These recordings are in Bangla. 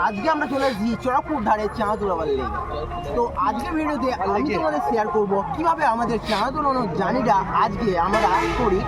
আজকে আমরা চলে এসেছি চড়কপুর ধারে চাঁদা তোলাবার লেগে। তো আজকের ভিডিওতে আমি তোমাদের শেয়ার করব কিভাবে আমাদের চাঁদা তোলানোর জার্নিটা আজকে আমরা করি।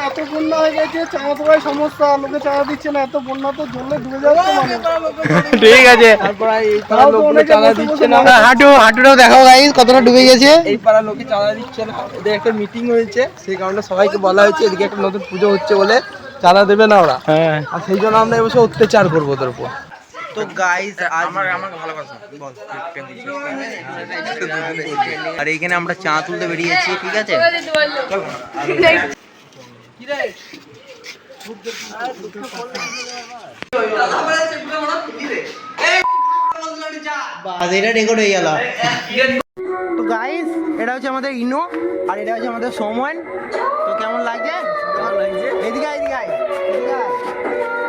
এত বন্যা হয়ে গেছে, চাঁদা তোলার সমস্যা, লোকে চাঁদা দিচ্ছে না, এত বন্যা তো জলে ডুবে যাচ্ছে। ঠিক আছে, হাঁটুটাও দেখাও গাইস কতটা ডুবে গেছে। এই পাড়ার লোকে চাঁদা দিচ্ছে না, এদের একটা মিটিং হয়েছে, সেই কারণে সবাইকে বলা হয়েছে এদিকে একটা নতুন পুজো হচ্ছে বলে চাঁদা দেবে না ওরা। হ্যাঁ, আর সেই জন্য আমরা এবছর অত্যাচার করবো ওদের উপর। তো গাইস আর এইখানে আমরা চাঁদা তুলতে বেরিয়েছি, ঠিক আছে? এটা রেকর্ড হয়ে গেল। তো গাইস এটা হচ্ছে আমাদের ইনো আর এটা হচ্ছে আমাদের সমন। তো কেমন লাগছে? এদিকে এদিকে আয়, এদিকে আয়।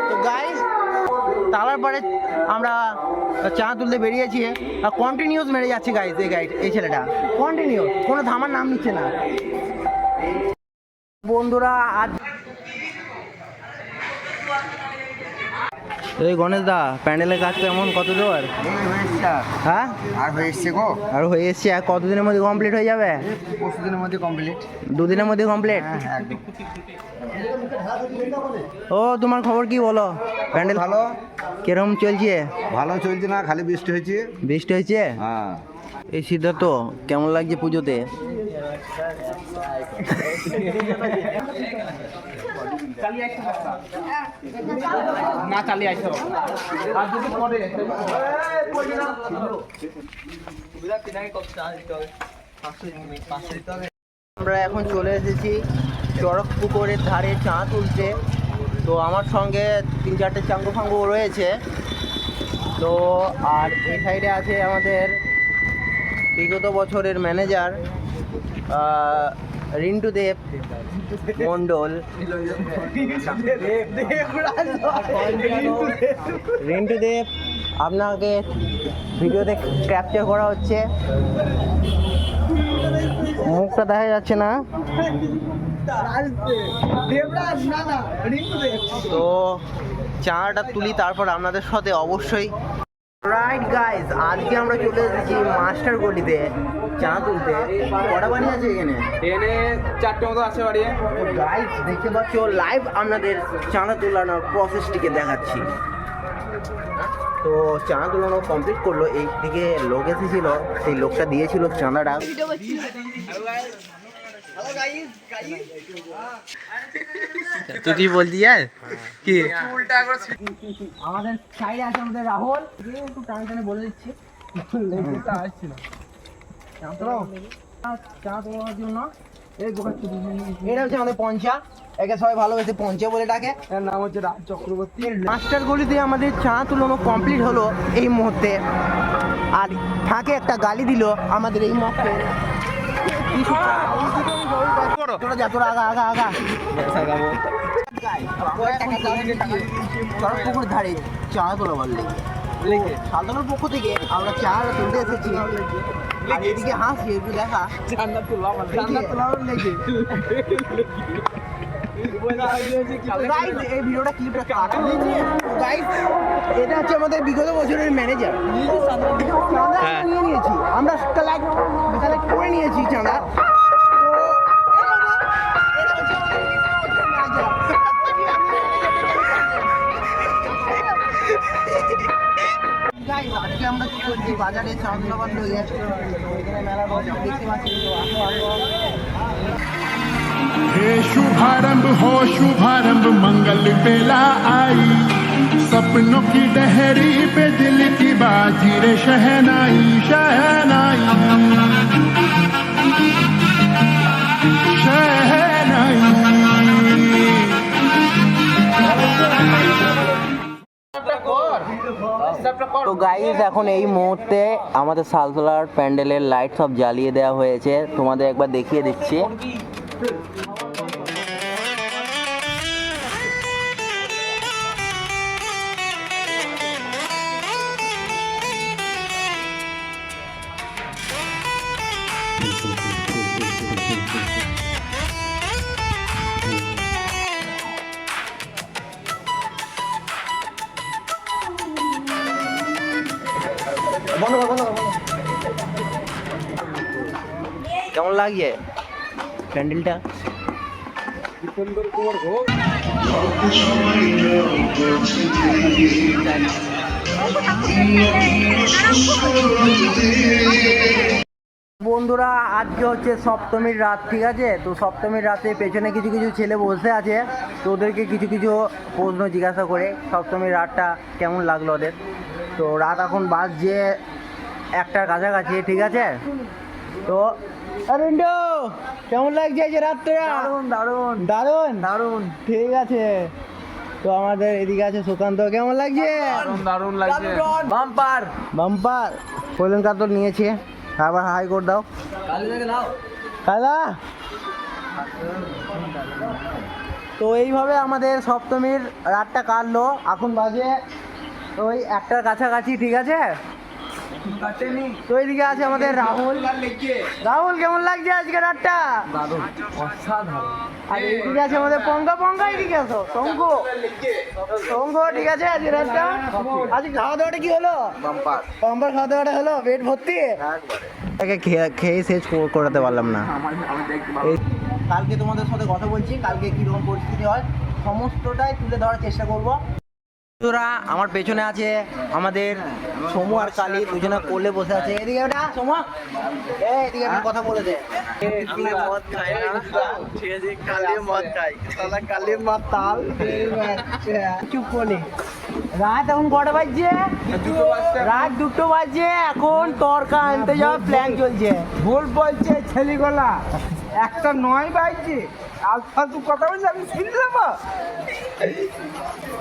তো গাইস তালার পরে আমরা চাঁদা তুলতে বেরিয়েছি আর কন্টিনিউস মেরে যাচ্ছে গাইস। এই ছেলেটা কন্টিনিউস, কোনো থামার নাম নিচ্ছে না। বন্ধুরা আজ এই গণেশ দা প্যান্ডেলের কাজ কেমন, কত দূর? হ্যাঁ আর হয়ে এসছে গো, আর হয়ে এসছে। আর কতদিনের মধ্যে কমপ্লিট হয়ে যাবে? পরশু দিনের মধ্যে কমপ্লিট। দুদিনের মধ্যে কমপ্লিট? হ্যাঁ একদম। ও তোমার খবর কি বলো? প্যান্ডেল ভালো, কিরকম চলছে? ভালো চলছে না, খালি বৃষ্টি হয়েছে। বৃষ্টি হয়েছে? হ্যাঁ। এই সিদ্ধার্থ কেমন লাগছে পুজোতে? আমরা এখন চলে এসেছি চড়ক পুকুরের ধারে চাঁদা তুলতে। তো আমার সঙ্গে 3-4টে চাঙ্গু ফাঙ্গু রয়েছে। তো আর এই সাইডে আছে আমাদের বিগত বছরের ম্যানেজার রিন্টু দেব মন্ডল। রিন্টু দেব আপনাকে ভিডিওতে ক্যাপচার করা হচ্ছে, মুখটা দেখা যাচ্ছে না। তো চাঁদাটা তুলি, তারপর আপনাদের সাথে অবশ্যই। রাইট গাইস, আজকে আমরা চলে এসেছি মাস্টার গলিতে চাঁদা তুলতে। কটা বাড়ি আছে এখানে? এনে 4টে মতো আছে বাড়ি। গাইস দেখতে পাচ্ছ লাইভ আপনাদের চাঁদা তোলানোর প্রসেসটিকে দেখাচ্ছি। তো চাঁদা তোলানো কমপ্লিট করলো, এই দিকে লোক এসেছিল, সেই লোকটা দিয়েছিল চাঁদাটা। তুই কি বলছি আর কি? আমাদের সাইডে আছে আমাদের রাহুল, একটু টানে টানে বলে দিচ্ছি। এটা হচ্ছে আমাদের পঞ্চা, একে সবাই ভালোবেসে পঞ্চা বলে ডাকে। এর নাম হচ্ছে রাজ চক্রবর্তী। মাস্টার গলিতে আমাদের চাঁদা তুলানো কমপ্লিট হলো এই মুহূর্তে। আর ফাঁকে একটা গালি দিল আমাদের এই মক্কে। তোরা যা, তোরা আগা আগা আগা। পুকুর ধারে চাঁদা তোলা বললে সাধারণ পক্ষ থেকে আমরা চাঁদা তুলতে এসেছি। আর এদিকে হাসি একটু দেখা চাঁদা তোলা লেগে। এই ভিডিওটা ক্লিপটা কাটা হয়েছে। এটা হচ্ছে আমাদের বিগত বছরের ম্যানেজার। চাঁদা নিয়ে নিয়েছি আমরা, কালেক্ট করে নিয়েছি চাঁদা। আজকে আমরা কি করছি, বাজারে চাঁদা বন্ধ হয়ে যাচ্ছে, এখানে মেলা বসে দেখতে পাচ্ছি। हे शुभारंभ हो शुभारंभ, मंगल बेला आई, सपनों की डहरी पे दिल की बाजी रे शहनाई शहनाई शहनाई। তো গাইস এখন এই মুহূর্তে আমাদের সালতলার প্যান্ডেলের লাইট সব জ্বালিয়ে দেওয়া হয়েছে, তোমাদের একবার দেখিয়ে দিচ্ছি। কেমন লাগছে প্যান্ডেলটা? বন্ধুরা আজকে হচ্ছে সপ্তমীর রাত, ঠিক আছে? তো সপ্তমীর রাতে পেছনে কিছু কিছু ছেলে বসে আছে, তো ওদেরকে কিছু কিছু প্রশ্ন জিজ্ঞাসা করে সপ্তমীর রাতটা কেমন লাগলো ওদের। তো রাত এখন বাজছে 1টার কাছাকাছি, ঠিক আছে? তো অরিন্ডো কেমন লাগছে এই যে রাতটা? দারুণ দারুণ দারুণ দারুণ ঠিক আছে। তো আমাদের এদিকে আছে সুকান্ত, কেমন লাগছে? দারুণ লাগছে, বাম্পার বাম্পার কইলেন কাতল নিয়েছে, আবার হাই করে দাও কাদা। তো এইভাবে আমাদের সপ্তমীর রাতটা কাটলো। এখন বাজে ওই 1টার কাছাকাছি, ঠিক আছে? তো এইদিকে আছে আমাদের রাহুল। রাহুল কেমন লাগছে আজকে রাতটা? দারুণ অসাধারণ। আর এইদিকে আছে আমাদের পঙ্কা। পঙ্কা এদিকে আসো, শঙ্খ শঙ্খ, ঠিক আছে? আজকে রাতটা আজকে খাওয়া দাওয়াটা কি হলো? বাম্পার বাম্পার খাওয়া দাওয়াটা হলো, পেট ভর্তি। তাকে খেয়ে শেষ করাতে পারলাম না। কালকে তোমাদের সাথে কথা বলছি, কালকে কীরকম পরিস্থিতি হয় সমস্তটাই তুলে ধরার চেষ্টা করবো। বন্ধুরা আমার পেছনে আছে আমাদের সমু আর কালী, দুজনে কোলে বসে আছে। এদিকে ওটা সমু, এদিকে একটা কথা বলে দে। মদ খাই না, ঠিক আছে? কালি মদ খাই, সালা কালি মদ তাল। চুপ করলে। রাত এখন কটা বাজছে? রাত 2টো বাজছে। এখন তরকা আনতে যাওয়ার প্ল্যান চলছে। ভুল বলছে ছেলেগুলা, 1:09 বাজছে। আজ ফালতু কথা বলছে, আমি শুনলাম।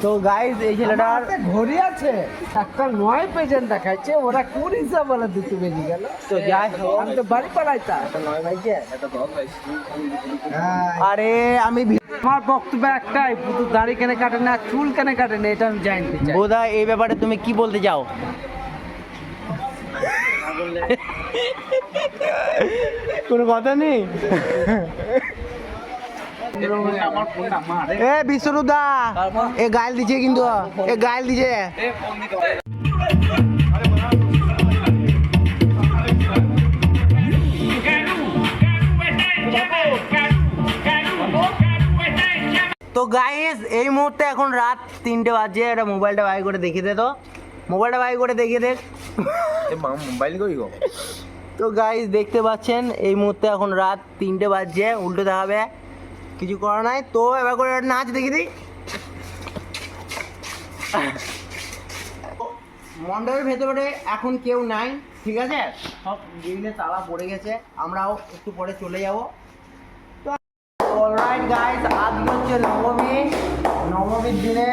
তো গাইস এই ছেলেটার ঘড়ি আছে, 1:09 পেজেন্ট দেখাচ্ছে। ওরা কোন হিসাব বলে 2টো বেজে গেল? তো যাই হোক, আমি তো বাড়ি পালাইতা। 9 বাজছে। আরে আমি আমার বক্তব্য একটাই, শুধু দাড়ি কেন কাটে না, চুল কেন কাটে না, এটা আমি জানতে চাই। বোধা এই ব্যাপারে তুমি কি বলতে চাও? কোনো কথা নেই। এ বিশ্বরুদা এ গাইল দিছে, কিন্তু এ গাইল দিছে। তো গাইস এই মুহূর্তে এখন রাত 3টে বাজে। এটা মোবাইলটা বাই করে দেখিয়ে দে, তো মোবাইলটা বাই করে দেখিয়ে দে। মোবাইল কই গো? তো গাইস দেখতে পাচ্ছেন এই মুহূর্তে এখন রাত 3টে বাজছে, উল্টো দেখাবে, কিছু করা নাই। তো এবার করে নাচ দেখি দিই। মণ্ডপের ভেতরে এখন কেউ নাই, ঠিক আছে? সব গ্রিলে তালা পড়ে গেছে, আমরাও একটু পরে চলে যাব। অলরাইট গাইস, আজকে হচ্ছে নবমী। নবমীর দিনে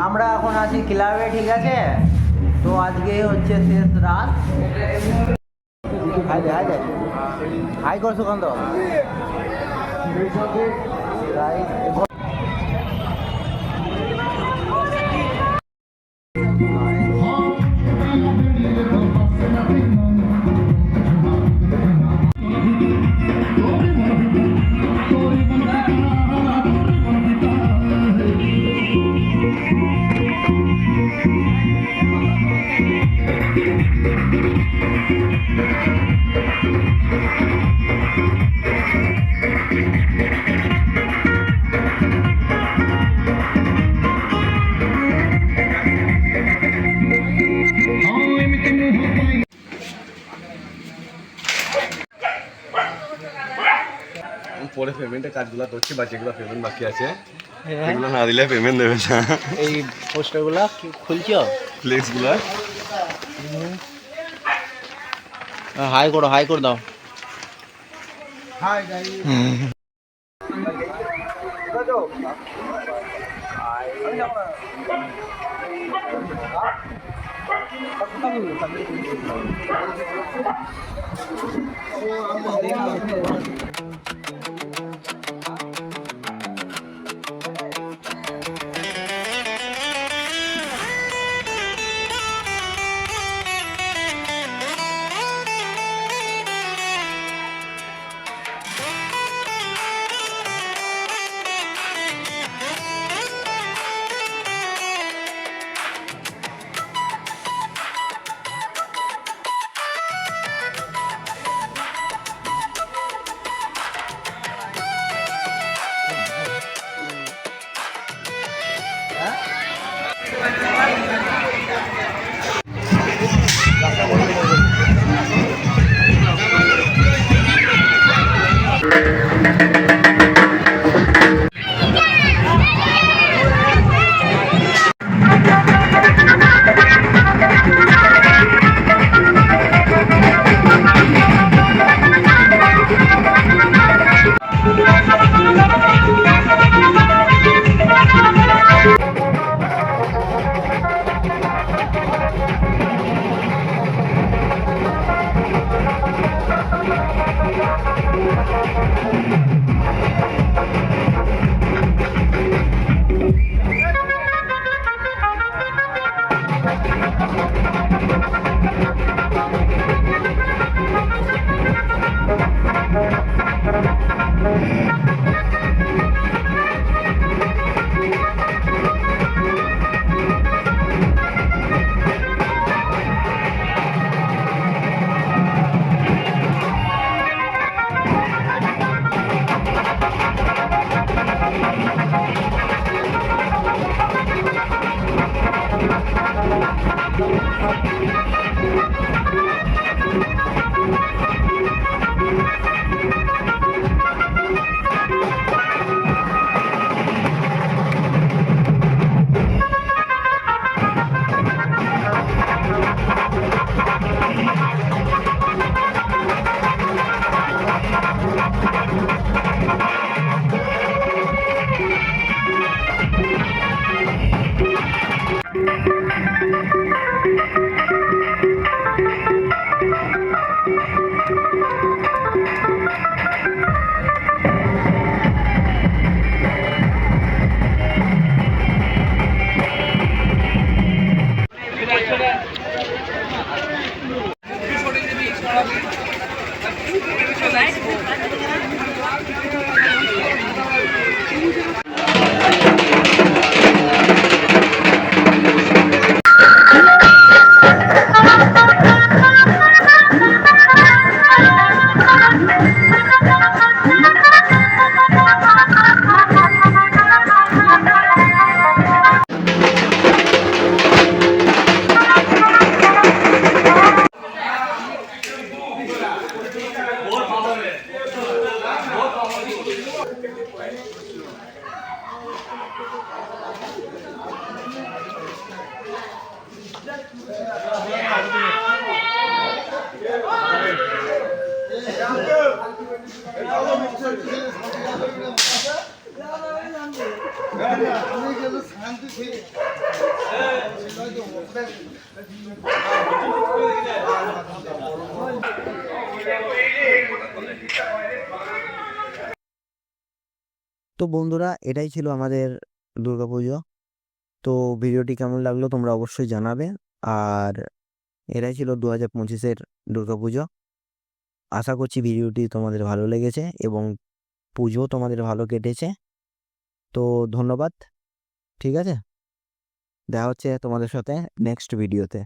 আমরা এখন আছি ক্লাবে, ঠিক আছে? তো আজকে হচ্ছে শেষ রাত। হাই হাই হাই কর সুকান্ত। পরে পেমেন্টের কাজগুলো করছি বা যেগুলো পেমেন্ট বাকি আছে এগুলো না দিলে পেমেন্ট দেবে না। এই পোস্টারগুলো খুলছ, ফ্লেক্সগুলো হাই করো, হাই করে দাও। Hi guys. তো বন্ধুরা, এটাই ছিল আমাদের দুর্গাপুজো। তো ভিডিওটি কেমন লাগলো তোমরা অবশ্যই জানাবে। আর এটাই ছিল 2025-এর দুর্গাপুজো। আশা করছি ভিডিওটি তোমাদের ভালো লেগেছে এবং পুজো তোমাদের ভালো কেটেছে। তো ধন্যবাদ। ঠিক আছে, দেখা হচ্ছে তোমাদের সাথে নেক্সট ভিডিওতে।